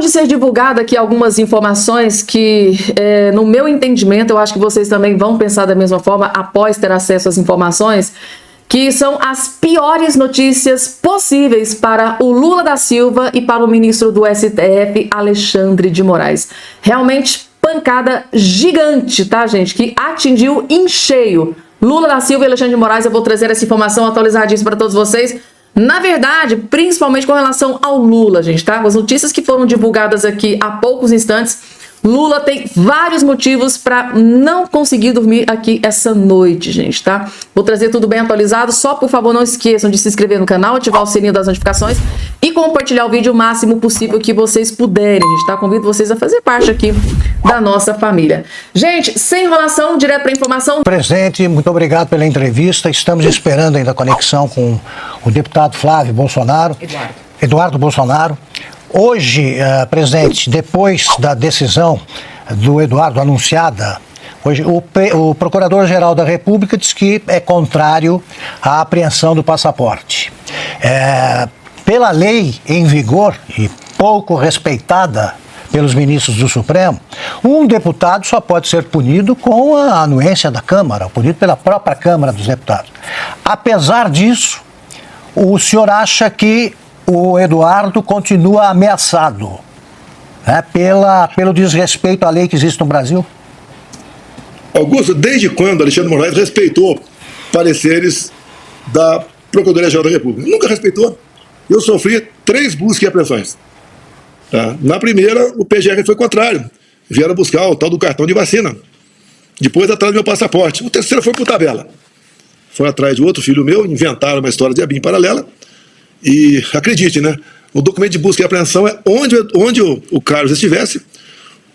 de ser divulgada aqui algumas informações que, no meu entendimento, eu acho que vocês também vão pensar da mesma forma após ter acesso às informações, que são as piores notícias possíveis para o Lula da Silva e para o ministro do STF, Alexandre de Moraes. Realmente pancada gigante, tá, gente? Que atingiu em cheio Lula da Silva e Alexandre de Moraes. Eu vou trazer essa informação atualizadíssima para todos vocês. Na verdade, principalmente com relação ao Lula, gente, tá? As notícias que foram divulgadas aqui há poucos instantes, Lula tem vários motivos para não conseguir dormir aqui essa noite, gente, tá? Vou trazer tudo bem atualizado. Só, por favor, não esqueçam de se inscrever no canal, ativar o sininho das notificações e compartilhar o vídeo o máximo possível que vocês puderem, gente, tá? Convido vocês a fazer parte aqui da nossa família. Gente, sem enrolação, direto para a informação. Presidente, muito obrigado pela entrevista. Estamos esperando ainda a conexão com o deputado Flávio Bolsonaro. Eduardo Bolsonaro. Hoje, presidente, depois da decisão do Eduardo anunciada, hoje o Procurador-Geral da República diz que é contrário à apreensão do passaporte. Pela lei em vigor e pouco respeitada pelos ministros do Supremo, um deputado só pode ser punido com a anuência da Câmara, punido pela própria Câmara dos Deputados. Apesar disso, o senhor acha que o Eduardo continua ameaçado, né, pelo desrespeito à lei que existe no Brasil? Augusto, desde quando Alexandre de Moraes respeitou pareceres da Procuradoria-Geral da República? Nunca respeitou. Eu sofri 3 buscas e apreensões. Tá? Na primeira, o PGR foi contrário. Vieram buscar o tal do cartão de vacina. Depois, atrás do meu passaporte. O terceiro foi por tabela. Foi atrás de outro filho meu, inventaram uma história de ABIN paralela. E acredite, né? O documento de busca e apreensão é onde o Carlos estivesse,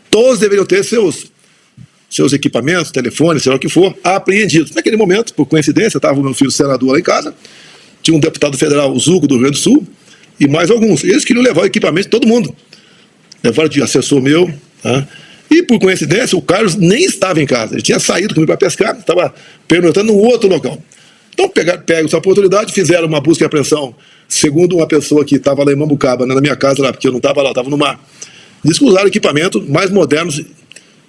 todos deveriam ter seus equipamentos, telefones, sei lá o que for, apreendidos. Naquele momento, por coincidência, estava o meu filho senador lá em casa, tinha um deputado federal, o Zuco, do Rio Grande do Sul, e mais alguns. Eles queriam levar o equipamento de todo mundo. Levaram de assessor meu, tá? E por coincidência, o Carlos nem estava em casa. Ele tinha saído comigo para pescar, estava perguntando num outro local. Então, pegaram essa oportunidade, fizeram uma busca e apreensão, segundo uma pessoa que estava lá em Mambucaba, na minha casa lá, porque eu não estava lá, estava no mar. Diz que usaram equipamentos mais modernos,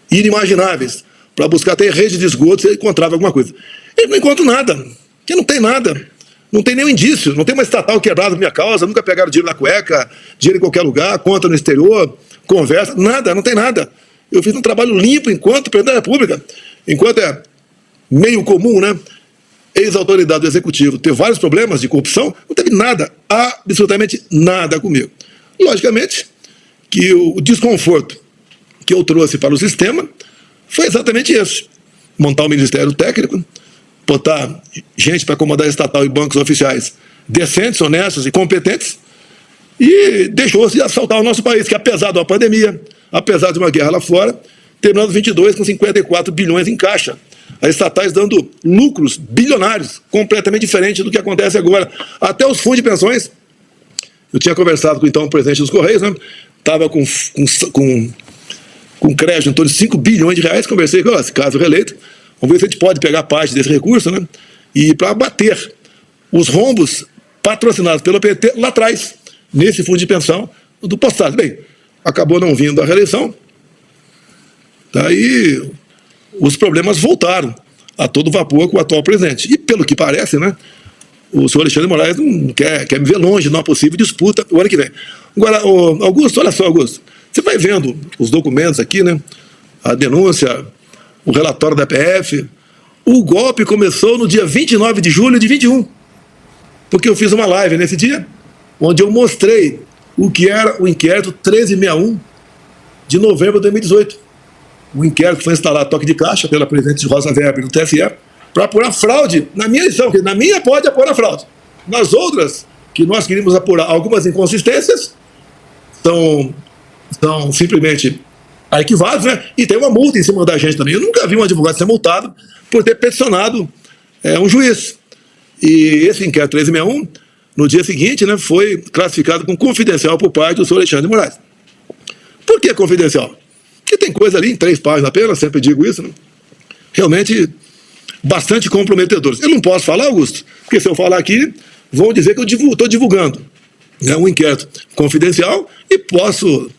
inimagináveis, para buscar até rede de esgoto se encontrava alguma coisa. Ele não encontra nada, porque não tem nada, não tem nenhum indício, não tem uma estatal quebrada na minha causa, nunca pegaram dinheiro na cueca, dinheiro em qualquer lugar, conta no exterior, conversa, nada, não tem nada. Eu fiz um trabalho limpo enquanto presidente da República, enquanto é meio comum, né? Ex-autoridade do Executivo ter vários problemas de corrupção, não teve nada, absolutamente nada comigo. Logicamente que o desconforto que eu trouxe para o sistema foi exatamente esse. Montar um ministério técnico, botar gente para comandar estatal e bancos oficiais decentes, honestos e competentes, e deixou-se de assaltar o nosso país, que apesar de uma pandemia, apesar de uma guerra lá fora, terminando 22 com 54 bilhões em caixa. As estatais dando lucros bilionários, completamente diferente do que acontece agora. Até os fundos de pensões, eu tinha conversado com então o presidente dos Correios, né? Estava com crédito em torno de 5 bilhões de reais, conversei com esse caso reeleito, vamos ver se a gente pode pegar parte desse recurso, né? E para abater os rombos patrocinados pelo PT lá atrás, nesse fundo de pensão do postado. Bem, acabou não vindo a reeleição, daí os problemas voltaram a todo vapor com o atual presidente. E pelo que parece, né, o senhor Alexandre de Moraes não quer me ver longe de uma possível disputa o ano que vem. Agora, Augusto, olha só, Augusto, você vai vendo os documentos aqui, né, a denúncia, o relatório da PF, o golpe começou no dia 29 de julho de 21, porque eu fiz uma live nesse dia, onde eu mostrei o que era o inquérito 1361 de novembro de 2018. O inquérito foi instalado toque de caixa pela presidente Rosa Weber do TSE para apurar fraude na minha eleição, que na minha pode apurar fraude. Nas outras, que nós queríamos apurar algumas inconsistências, são simplesmente arquivados, né? E tem uma multa em cima da gente também. Eu nunca vi um advogado ser multado por ter peticionado um juiz. E esse inquérito 1361, no dia seguinte, né, foi classificado como confidencial por parte do senhor Alexandre de Moraes. Por que confidencial? Porque tem coisa ali em 3 páginas apenas, sempre digo isso, né? Realmente bastante comprometedoras. Eu não posso falar, Augusto, porque se eu falar aqui, vão dizer que eu estou divulgando, né, um inquérito confidencial e posso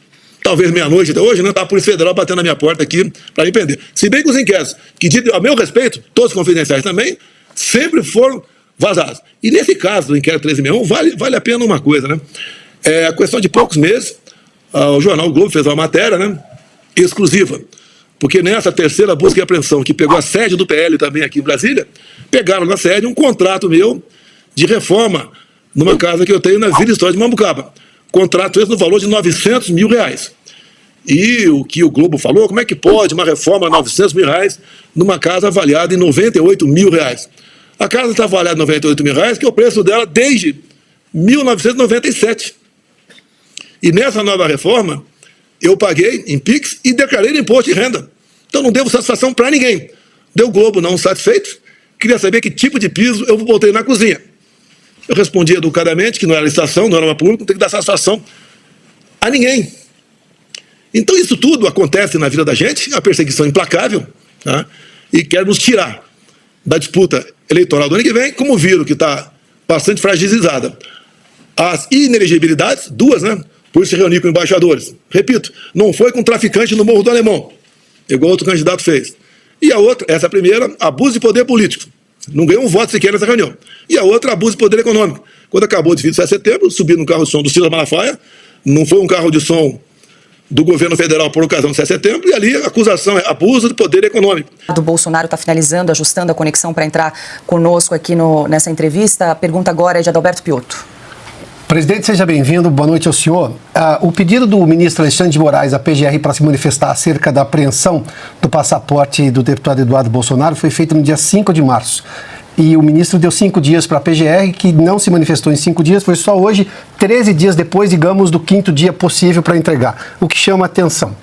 talvez meia-noite até hoje, né? Tá a Polícia Federal batendo na minha porta aqui para me prender. Se bem que os inquéritos, que a meu respeito, todos confidenciais também, sempre foram vazados. E nesse caso do inquérito 1361, vale a pena uma coisa, né? A questão de poucos meses, o jornal o Globo fez uma matéria, né? Exclusiva. Porque nessa terceira busca e apreensão, que pegou a sede do PL também aqui em Brasília, pegaram na sede um contrato meu de reforma numa casa que eu tenho na Vila Histórica de Mambucaba. Contrato esse no valor de R$900 mil. E o que o Globo falou, como é que pode uma reforma de R$900 mil numa casa avaliada em R$98 mil? A casa está avaliada em R$98 mil, que é o preço dela desde 1997. E nessa nova reforma, eu paguei em PIX e declarei no imposto de renda. Então não devo satisfação para ninguém. Deu Globo não satisfeito, queria saber que tipo de piso eu botei na cozinha. Eu respondi educadamente que não era licitação, não era uma pública, não tem que dar satisfação a ninguém. Então isso tudo acontece na vida da gente, a perseguição implacável, tá? E quer nos tirar da disputa eleitoral do ano que vem, como viram que está bastante fragilizada. As inelegibilidades, duas, né? Por se reunir com embaixadores. Repito, não foi com traficante no Morro do Alemão, igual outro candidato fez. E a outra, essa primeira, abuso de poder político. Não ganhou um voto sequer nessa reunião. E a outra, abuso de poder econômico. Quando acabou o desfile de 7 de setembro, subi no carro de som do Silas Malafaia, não foi um carro de som do governo federal por ocasião do 7 de setembro, e ali a acusação é abuso de poder econômico. O Bolsonaro está finalizando, ajustando a conexão para entrar conosco aqui nessa entrevista. A pergunta agora é de Adalberto Piotto. Presidente, seja bem-vindo. Boa noite ao senhor. O pedido do ministro Alexandre de Moraes à PGR para se manifestar acerca da apreensão do passaporte do deputado Eduardo Bolsonaro foi feito no dia 5 de março. E o ministro deu 5 dias para a PGR, que não se manifestou em 5 dias, foi só hoje, 13 dias depois, digamos, do 5º dia possível para entregar, o que chama atenção.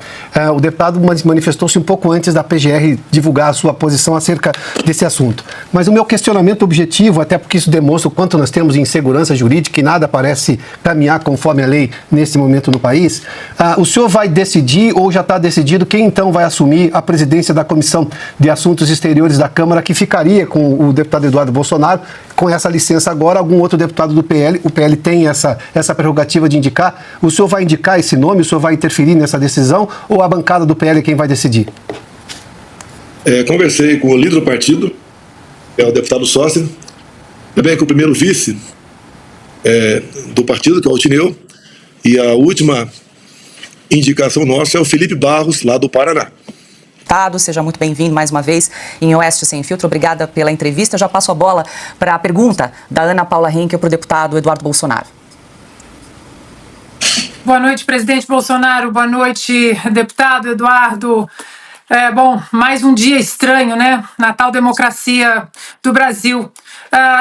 O deputado manifestou-se um pouco antes da PGR divulgar a sua posição acerca desse assunto. Mas o meu questionamento objetivo, até porque isso demonstra o quanto nós temos insegurança jurídica e nada parece caminhar conforme a lei nesse momento no país, o senhor vai decidir, ou já está decidido, quem então vai assumir a presidência da Comissão de Assuntos Exteriores da Câmara, que ficaria com o deputado Eduardo Bolsonaro, com essa licença agora, algum outro deputado do PL, o PL tem essa prerrogativa de indicar, o senhor vai indicar esse nome, o senhor vai interferir nessa decisão, ou a bancada do PL é quem vai decidir? Conversei com o líder do partido, o deputado Sócio, também com o primeiro vice do partido, que é o Altineu, e a última indicação nossa é o Felipe Barros, lá do Paraná. Seja muito bem-vindo mais uma vez em Oeste Sem Filtro. Obrigada pela entrevista. Já passo a bola para a pergunta da Ana Paula Henkel para o deputado Eduardo Bolsonaro. Boa noite, presidente Bolsonaro. Boa noite, deputado Eduardo. Mais um dia estranho, né? Na tal democracia do Brasil.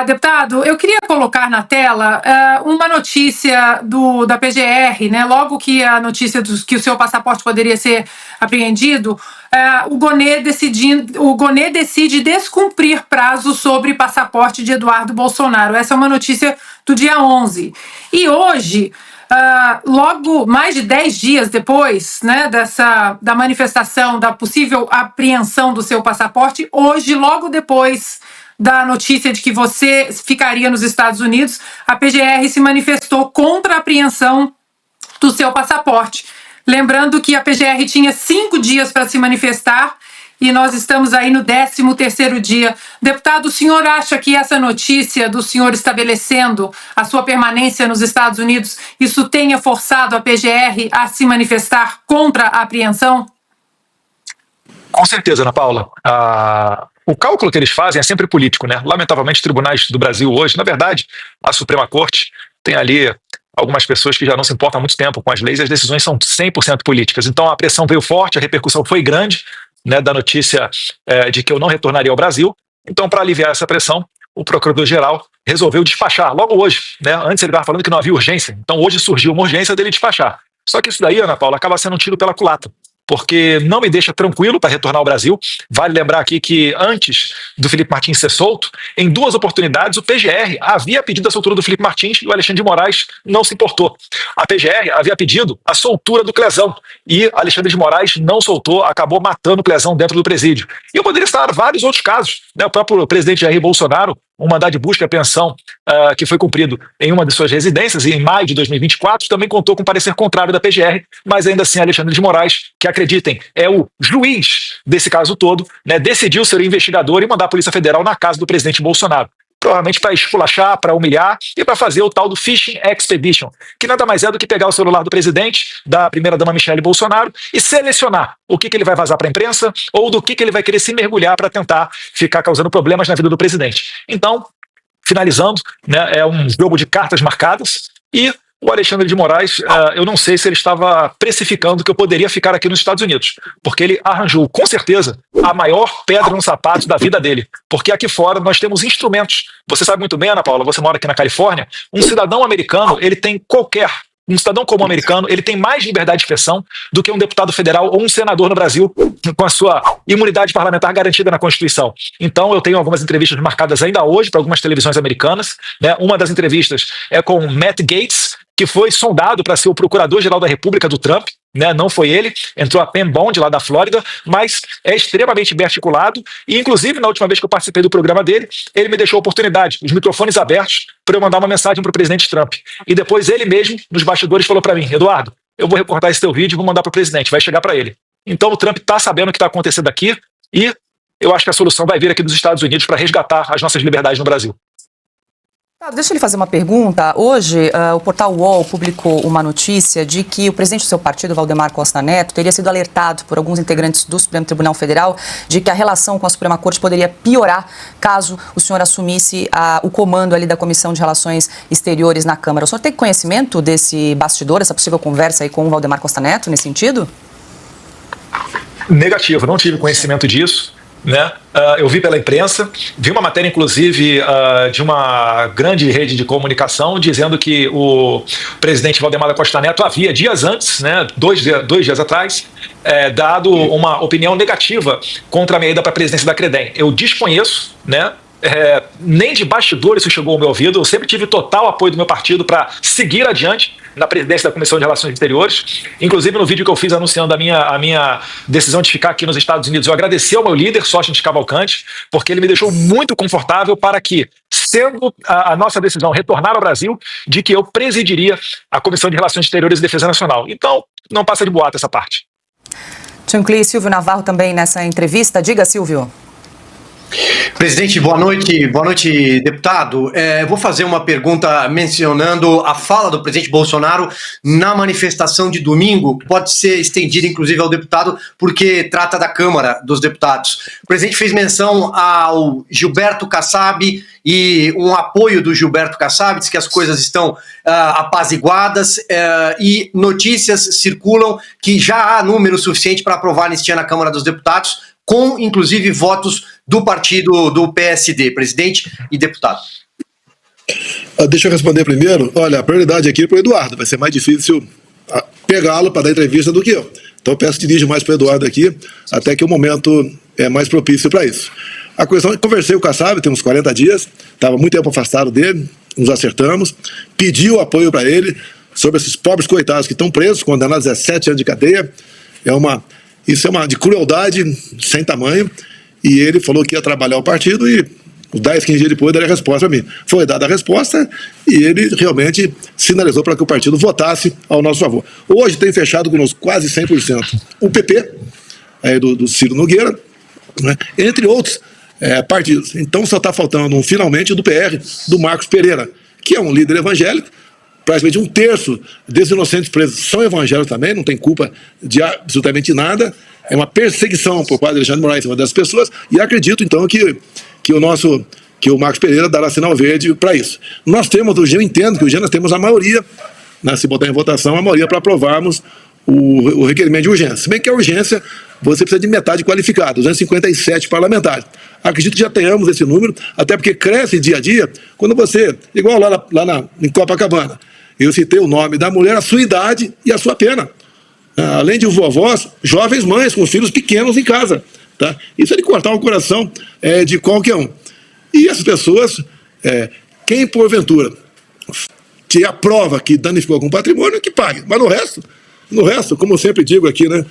Deputado, eu queria colocar na tela uma notícia da PGR, né? Logo que a notícia que o seu passaporte poderia ser apreendido, o Gonê decide descumprir prazo sobre passaporte de Eduardo Bolsonaro. Essa é uma notícia do dia 11. E hoje, logo mais de 10 dias depois, né, da manifestação, da possível apreensão do seu passaporte, hoje, logo depois da notícia de que você ficaria nos Estados Unidos, a PGR se manifestou contra a apreensão do seu passaporte. Lembrando que a PGR tinha 5 dias para se manifestar e nós estamos aí no 13º dia. Deputado, o senhor acha que essa notícia do senhor estabelecendo a sua permanência nos Estados Unidos, isso tenha forçado a PGR a se manifestar contra a apreensão? Com certeza, Ana Paula. O cálculo que eles fazem é sempre político, né? Lamentavelmente, os tribunais do Brasil hoje, na verdade, a Suprema Corte tem ali algumas pessoas que já não se importam há muito tempo com as leis e as decisões são 100% políticas. Então a pressão veio forte, a repercussão foi grande, né, da notícia de que eu não retornaria ao Brasil. Então, para aliviar essa pressão, o Procurador-Geral resolveu despachar, logo hoje, né? Antes ele estava falando que não havia urgência, então hoje surgiu uma urgência dele despachar. Só que isso daí, Ana Paula, acaba sendo um tiro pela culatra, porque não me deixa tranquilo para retornar ao Brasil. Vale lembrar aqui que antes do Felipe Martins ser solto, em 2 oportunidades o PGR havia pedido a soltura do Felipe Martins e o Alexandre de Moraes não se importou. A PGR havia pedido a soltura do Clezão e Alexandre de Moraes não soltou, acabou matando o Clezão dentro do presídio. E eu poderia citar vários outros casos, né? O próprio presidente Jair Bolsonaro um mandado de busca e apreensão que foi cumprido em uma de suas residências, e em maio de 2024 também contou com parecer contrário da PGR, mas ainda assim Alexandre de Moraes, que acreditem, é o juiz desse caso todo, né, decidiu ser o investigador e mandar a Polícia Federal na casa do presidente Bolsonaro. Provavelmente para esculachar, para humilhar e para fazer o tal do Fishing Expedition, que nada mais é do que pegar o celular do presidente, da primeira-dama Michele Bolsonaro, e selecionar o que ele vai vazar para a imprensa ou do que ele vai querer se mergulhar para tentar ficar causando problemas na vida do presidente. Então, finalizando, né, é um jogo de cartas marcadas e o Alexandre de Moraes, eu não sei se ele estava precificando que eu poderia ficar aqui nos Estados Unidos, porque ele arranjou, com certeza, a maior pedra no sapato da vida dele, porque aqui fora nós temos instrumentos. Você sabe muito bem, Ana Paula, você mora aqui na Califórnia, um cidadão americano, um cidadão comum americano, ele tem mais liberdade de expressão do que um deputado federal ou um senador no Brasil, com a sua imunidade parlamentar garantida na Constituição. Então, eu tenho algumas entrevistas marcadas ainda hoje para algumas televisões americanas, né? Uma das entrevistas é com Matt Gaetz, que foi sondado para ser o procurador-geral da República do Trump, né? Não foi ele, entrou a Pam Bondi lá da Flórida, mas é extremamente bem articulado e, inclusive, na última vez que eu participei do programa dele, ele me deixou a oportunidade, os microfones abertos, para eu mandar uma mensagem para o presidente Trump. E depois ele mesmo, nos bastidores, falou para mim: Eduardo, eu vou recortar esse teu vídeo e vou mandar para o presidente, vai chegar para ele. Então o Trump está sabendo o que está acontecendo aqui e eu acho que a solução vai vir aqui dos Estados Unidos para resgatar as nossas liberdades no Brasil. Deixa eu lhe fazer uma pergunta. Hoje, o portal UOL publicou uma notícia de que o presidente do seu partido, Valdemar Costa Neto, teria sido alertado por alguns integrantes do Supremo Tribunal Federal de que a relação com a Suprema Corte poderia piorar caso o senhor assumisse o comando ali da Comissão de Relações Exteriores na Câmara. O senhor tem conhecimento desse bastidor, essa possível conversa aí com o Valdemar Costa Neto nesse sentido? Negativo, não tive conhecimento disso. Né? Eu vi pela imprensa, vi uma matéria inclusive de uma grande rede de comunicação dizendo que o presidente Valdemar Costa Neto havia dias antes, né, dois dias atrás, dado uma opinião negativa contra a minha ida para a presidência da CREDEM. Eu desconheço, né? Nem de bastidor isso chegou ao meu ouvido. Eu sempre tive total apoio do meu partido para seguir adiante na presidência da Comissão de Relações Exteriores. Inclusive, no vídeo que eu fiz anunciando a minha decisão de ficar aqui nos Estados Unidos, eu agradeci ao meu líder, Sócrates Cavalcante, porque ele me deixou muito confortável para que, sendo a nossa decisão retornar ao Brasil, de que eu presidiria a Comissão de Relações Exteriores e Defesa Nacional. Então, não passa de boato essa parte. Tchancli, Silvio Navarro também nessa entrevista. Diga, Silvio. Presidente, boa noite, deputado. Vou fazer uma pergunta mencionando a fala do presidente Bolsonaro na manifestação de domingo, que pode ser estendida inclusive ao deputado, porque trata da Câmara dos Deputados. O presidente fez menção ao Gilberto Kassab e um apoio do Gilberto Kassab, diz que as coisas estão apaziguadas e notícias circulam que já há número suficiente para aprovar a anistia na Câmara dos Deputados, com, inclusive, votos do partido do PSD, presidente e deputado. Deixa eu responder primeiro. Olha, a prioridade aqui é para o Eduardo. Vai ser mais difícil pegá-lo para dar entrevista do que eu. Então eu peço que dirija mais para o Eduardo aqui, até que o momento é mais propício para isso. A questão, eu conversei com o Kassab, tem uns 40 dias, estava muito tempo afastado dele, nos acertamos, pediu apoio para ele sobre esses pobres coitados que estão presos, condenados a 17 anos de cadeia. Isso é uma de crueldade sem tamanho, e ele falou que ia trabalhar o partido e 10, 15 dias depois daria a resposta para mim. Foi dada a resposta e ele realmente sinalizou para que o partido votasse ao nosso favor. Hoje tem fechado conosco quase 100% o PP, do Ciro Nogueira, né, entre outros partidos. Então só está faltando finalmente do PR, do Marcos Pereira, que é um líder evangélico. Praticamente 1/3 desses inocentes presos são evangélicos também, não tem culpa de absolutamente nada. É uma perseguição por parte de Alexandre de Moraes em cima dessas pessoas, e acredito então que o Marcos Pereira dará sinal verde para isso. Eu entendo que hoje nós temos a maioria, né, se botar em votação, a maioria para aprovarmos o requerimento de urgência. Se bem que a urgência, você precisa de metade qualificada, 257 parlamentares. Acredito que já tenhamos esse número, até porque cresce dia a dia, quando você, igual em Copacabana, eu citei o nome da mulher, a sua idade e a sua pena. Além de vovós, jovens mães com filhos pequenos em casa. Tá? Isso é de cortar o coração de qualquer um. E essas pessoas, quem porventura te aprova que danificou algum patrimônio, que pague. Mas no resto, como eu sempre digo aqui, né,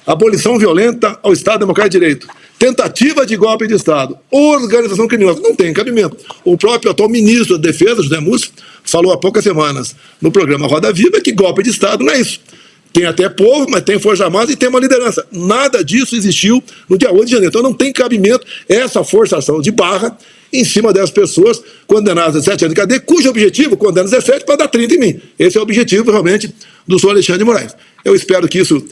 abolição violenta ao Estado Democrático de Direito, tentativa de golpe de Estado, organização criminosa, não tem cabimento. O próprio atual ministro da Defesa, José Múcio, falou há poucas semanas no programa Roda Viva que golpe de Estado não é isso. Tem até povo, mas tem Força Armada e tem uma liderança. Nada disso existiu no dia 8 de janeiro. Então não tem cabimento essa forçação de barra em cima das pessoas condenadas a 17 anos de cadeia, cujo objetivo, condena 17 para dar 30 em mim. Esse é o objetivo, realmente, do senhor Alexandre de Moraes. Eu espero que isso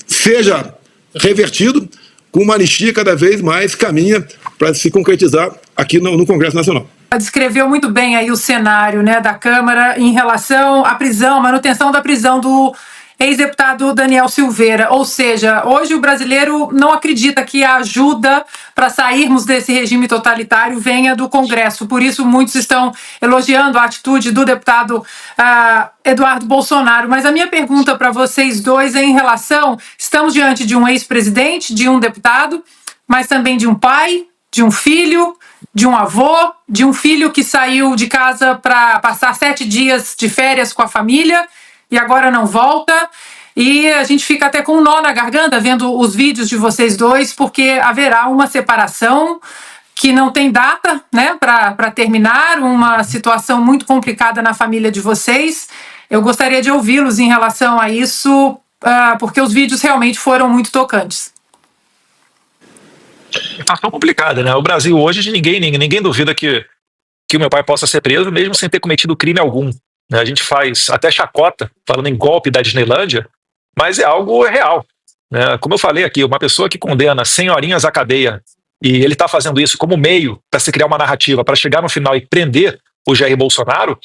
seja revertido com uma anistia cada vez mais caminha para se concretizar aqui no Congresso Nacional. Descreveu muito bem aí o cenário, né, da Câmara em relação à prisão, manutenção da prisão do ex-deputado Daniel Silveira. Ou seja, hoje o brasileiro não acredita que a ajuda para sairmos desse regime totalitário venha do Congresso. Por isso, muitos estão elogiando a atitude do deputado Eduardo Bolsonaro. Mas a minha pergunta para vocês dois é em relação... Estamos diante de um ex-presidente, de um deputado, mas também de um pai, de um filho, de um avô, de um filho que saiu de casa para passar 7 dias de férias com a família e agora não volta, e a gente fica até com um nó na garganta vendo os vídeos de vocês dois, porque haverá uma separação que não tem data, né, para terminar, uma situação muito complicada na família de vocês. Eu gostaria de ouvi-los em relação a isso, porque os vídeos realmente foram muito tocantes. Situação complicada, né? O Brasil hoje, ninguém duvida que o meu pai possa ser preso, mesmo sem ter cometido crime algum. A gente faz até chacota, falando em golpe da Disneylândia, mas é algo real. Né? Como eu falei aqui, uma pessoa que condena 100 horinhas à cadeia, e ele está fazendo isso como meio para se criar uma narrativa, para chegar no final e prender o Jair Bolsonaro,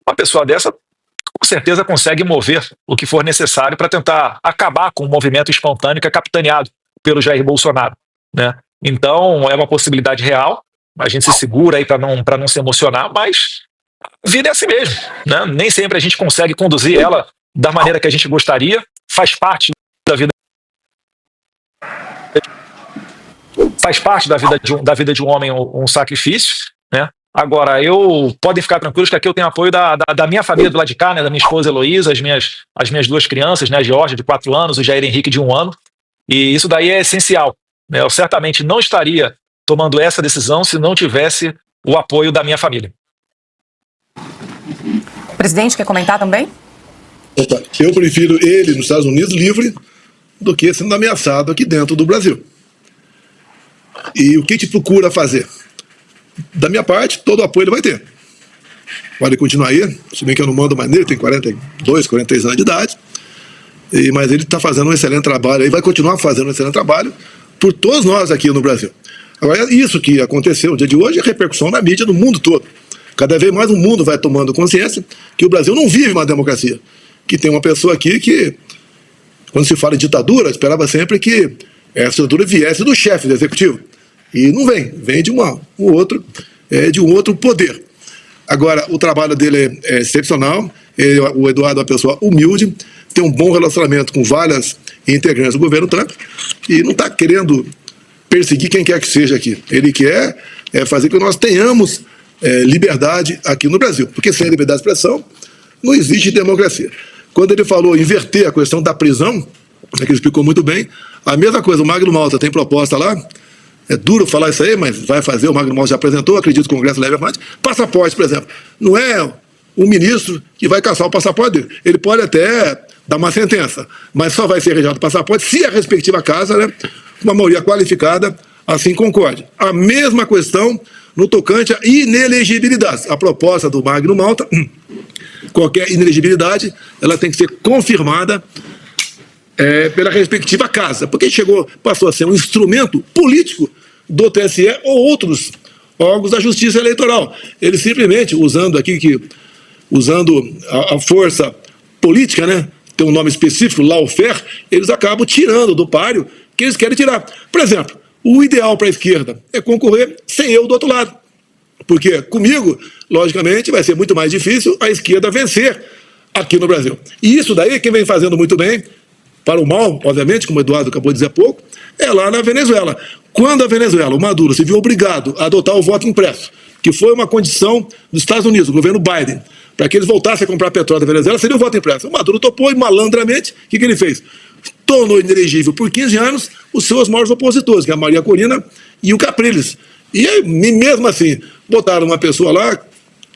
uma pessoa dessa com certeza consegue mover o que for necessário para tentar acabar com o movimento espontâneo que é capitaneado pelo Jair Bolsonaro. Né? Então, é uma possibilidade real, a gente se segura aí para não se emocionar, mas a vida é assim mesmo, né? Nem sempre a gente consegue conduzir ela da maneira que a gente gostaria, faz parte da vida de um homem um sacrifício, né? Agora, podem ficar tranquilos que aqui eu tenho apoio da minha família do lado de cá, né? Da minha esposa Heloísa, as minhas 2 crianças, né? A Georgia, de 4 anos, o Jair Henrique, de 1 ano, e isso daí é essencial, né? Eu certamente não estaria tomando essa decisão se não tivesse o apoio da minha família. O presidente quer comentar também? Eu prefiro ele nos Estados Unidos livre do que sendo ameaçado aqui dentro do Brasil. E o que a gente procura fazer? Da minha parte, todo o apoio ele vai ter. Pode continuar aí, se bem que eu não mando mais nele, tem 42, 43 anos de idade, mas ele está fazendo um excelente trabalho, e vai continuar fazendo um excelente trabalho por todos nós aqui no Brasil. Agora, isso que aconteceu no dia de hoje é repercussão na mídia do mundo todo. Cada vez mais o mundo vai tomando consciência que o Brasil não vive uma democracia. Que tem uma pessoa aqui que, quando se fala em ditadura, esperava sempre que essa ditadura viesse do chefe do executivo. E não vem de um outro poder. Agora, o trabalho dele é excepcional, o Eduardo é uma pessoa humilde, tem um bom relacionamento com várias integrantes do governo Trump e não está querendo perseguir quem quer que seja aqui. Ele quer fazer com que nós tenhamos liberdade aqui no Brasil, porque sem liberdade de expressão não existe democracia. Quando ele falou inverter a questão da prisão, que ele explicou muito bem, a mesma coisa, o Magno Malta tem proposta lá, é duro falar isso aí, mas vai fazer, o Magno Malta já apresentou, acredito que o Congresso leve avante. Passaporte, por exemplo, não é o ministro que vai caçar o passaporte dele, ele pode até dar uma sentença, mas só vai ser rejeitado o passaporte se a respectiva casa, né, uma maioria qualificada, assim concorde. A mesma questão no tocante à inelegibilidade. A proposta do Magno Malta, qualquer inelegibilidade, ela tem que ser confirmada pela respectiva casa, porque passou a ser um instrumento político do TSE ou outros órgãos da Justiça Eleitoral. Ele simplesmente, usando a força política, né, tem um nome específico, lawfare, eles acabam tirando do páreo que eles querem tirar. Por exemplo, o ideal para a esquerda é concorrer sem eu do outro lado. Porque comigo, logicamente, vai ser muito mais difícil a esquerda vencer aqui no Brasil. E isso daí, quem vem fazendo muito bem, para o mal, obviamente, como o Eduardo acabou de dizer há pouco, é lá na Venezuela. Quando a Venezuela, o Maduro, se viu obrigado a adotar o voto impresso, que foi uma condição dos Estados Unidos, do governo Biden, para que eles voltassem a comprar petróleo da Venezuela, seria o voto impresso. O Maduro topou e, malandramente, o que ele fez? tornou inelegível por 15 anos os seus maiores opositores, que é a Maria Corina e o Capriles. E aí, mesmo assim, botaram uma pessoa lá, que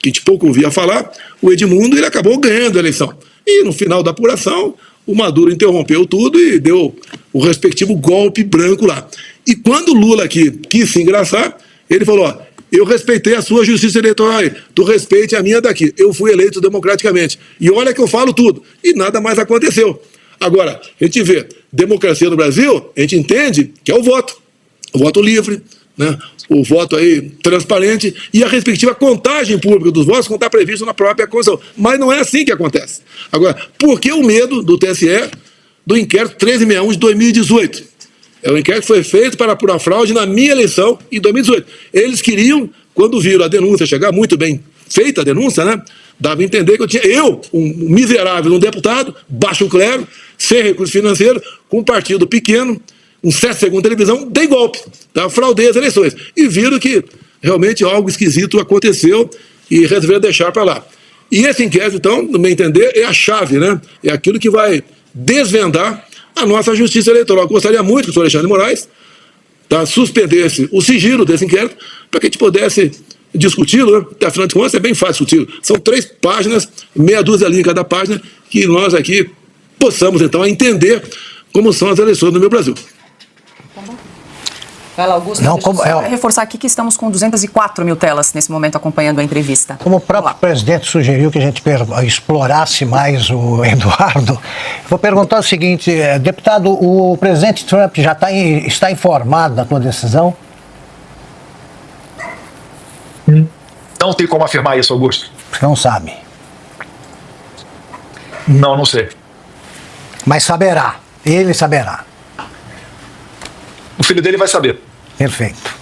a gente pouco ouvia falar, o Edmundo, ele acabou ganhando a eleição. E no final da apuração, o Maduro interrompeu tudo e deu o respectivo golpe branco lá. E quando o Lula aqui quis se engraçar, ele falou, ó, eu respeitei a sua justiça eleitoral aí, tu respeite a minha daqui. Eu fui eleito democraticamente. E olha que eu falo tudo. E nada mais aconteceu. Agora, a gente vê, democracia no Brasil, a gente entende que é o voto livre, né? O voto aí transparente e a respectiva contagem pública dos votos, como está previsto na própria Constituição. Mas não é assim que acontece. Agora, por que o medo do TSE do inquérito 1361 de 2018? É um inquérito que foi feito para apurar fraude na minha eleição em 2018. Eles queriam, quando viram a denúncia chegar, muito bem feita a denúncia, né? Dava a entender que um miserável, um deputado, baixo clero, sem recurso financeiro, com um partido pequeno, um 7 segundos de televisão, dei golpe, tá? Fraudei as eleições. E viram que realmente algo esquisito aconteceu e resolveram deixar para lá. E esse inquérito, então, no meu entender, é a chave, né? É aquilo que vai desvendar a nossa justiça eleitoral. Eu gostaria muito que o senhor Alexandre de Moraes suspendesse o sigilo desse inquérito para que a gente pudesse discuti-lo, né? Porque, afinal de contas, é bem fácil discuti-lo. São 3 páginas, meia dúzia ali em cada página, que nós aqui possamos, então, entender como são as eleições no meu Brasil. Vai lá, Augusto, reforçar aqui que estamos com 204 mil telas nesse momento acompanhando a entrevista. Como o próprio presidente sugeriu que a gente explorasse mais o Eduardo, vou perguntar o seguinte, deputado, o presidente Trump já está informado da tua decisão? Não tem como afirmar isso, Augusto. Você não sabe. Não sei. Mas saberá, ele saberá. O filho dele vai saber. Perfeito.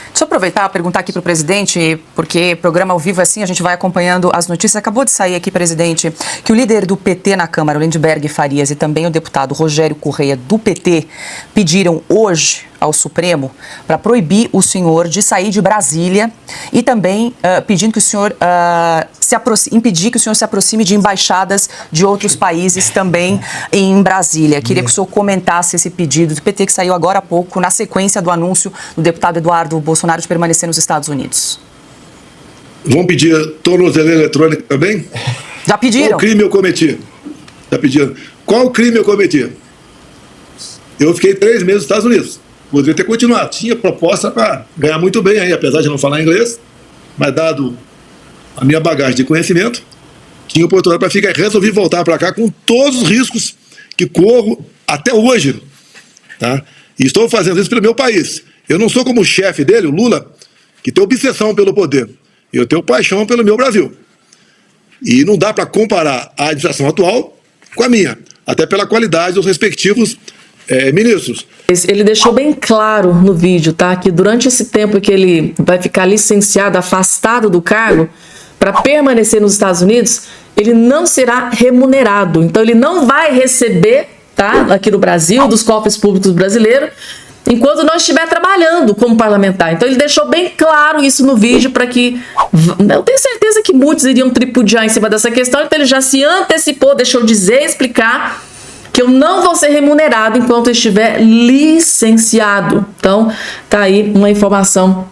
Deixa eu aproveitar e perguntar aqui para o presidente, porque programa ao vivo assim, a gente vai acompanhando as notícias. Acabou de sair aqui, presidente, que o líder do PT na Câmara, o Lindbergh Farias, e também o deputado Rogério Correia, do PT, pediram hoje ao Supremo para proibir o senhor de sair de Brasília e também pedindo que o senhor impedir que o senhor se aproxime de embaixadas de outros países também em Brasília. Queria que o senhor comentasse esse pedido do PT que saiu agora há pouco, na sequência do anúncio do deputado Eduardo Bolsonaro de permanecer nos Estados Unidos. Vão pedir tornozeleira eletrônica também? Já pediram? Qual crime eu cometi? Já pediram. Qual crime eu cometi? Eu fiquei 3 meses nos Estados Unidos. Poderia ter continuado. Tinha proposta para ganhar muito bem aí, apesar de não falar inglês, mas dado a minha bagagem de conhecimento, tinha oportunidade para ficar. Resolvi voltar para cá com todos os riscos que corro até hoje. Tá? E estou fazendo isso pelo meu país. Eu não sou como o chefe dele, o Lula, que tem obsessão pelo poder. Eu tenho paixão pelo meu Brasil. E não dá para comparar a administração atual com a minha, até pela qualidade dos respectivos ministros. Ele deixou bem claro no vídeo, tá? Que durante esse tempo que ele vai ficar licenciado, afastado do cargo, para permanecer nos Estados Unidos, ele não será remunerado. Então ele não vai receber, tá? Aqui no Brasil, dos cofres públicos brasileiros, enquanto não estiver trabalhando como parlamentar. Então ele deixou bem claro isso no vídeo para que... Eu tenho certeza que muitos iriam tripudiar em cima dessa questão, então ele já se antecipou, deixou dizer, explicar que eu não vou ser remunerado enquanto eu estiver licenciado. Então, tá aí uma informação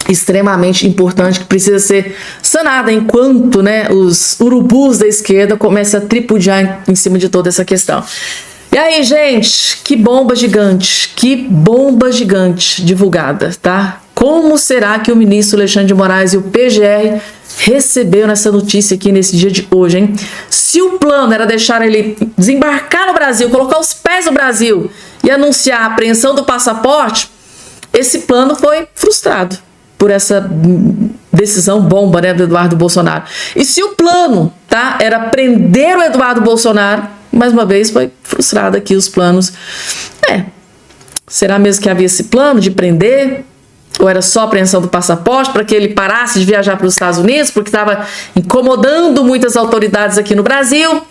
extremamente importante que precisa ser sanada enquanto, né, os urubus da esquerda começam a tripudiar em cima de toda essa questão. E aí, gente, que bomba gigante divulgada, tá? Como será que o ministro Alexandre de Moraes e o PGR recebeu nessa notícia aqui nesse dia de hoje, hein? Se o plano era deixar ele desembarcar no Brasil, colocar os pés no Brasil e anunciar a apreensão do passaporte, esse plano foi frustrado por essa decisão bomba, né, do Eduardo Bolsonaro. E se o plano, tá, era prender o Eduardo Bolsonaro, mais uma vez foi frustrado aqui os planos. Será mesmo que havia esse plano de prender? Ou era só apreensão do passaporte para que ele parasse de viajar para os Estados Unidos, porque estava incomodando muitas autoridades aqui no Brasil?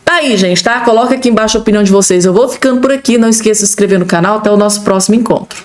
Tá aí, gente, tá? Coloca aqui embaixo a opinião de vocês. Eu vou ficando por aqui. Não esqueça de se inscrever no canal. Até o nosso próximo encontro.